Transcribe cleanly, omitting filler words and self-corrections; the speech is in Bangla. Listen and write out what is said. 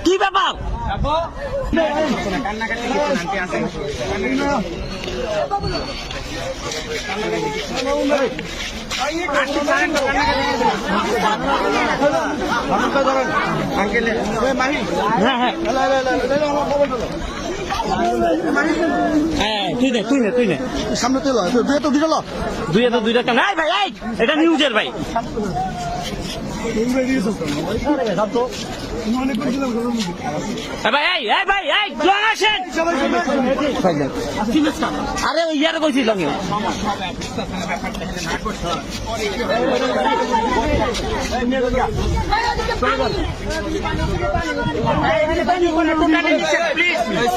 কি ব্যাপার? তুই নে সামনে দুইটা কেন ভাই? এটা নিউজের ভাই। আরে ইয়ারে কইছিল প্লিজ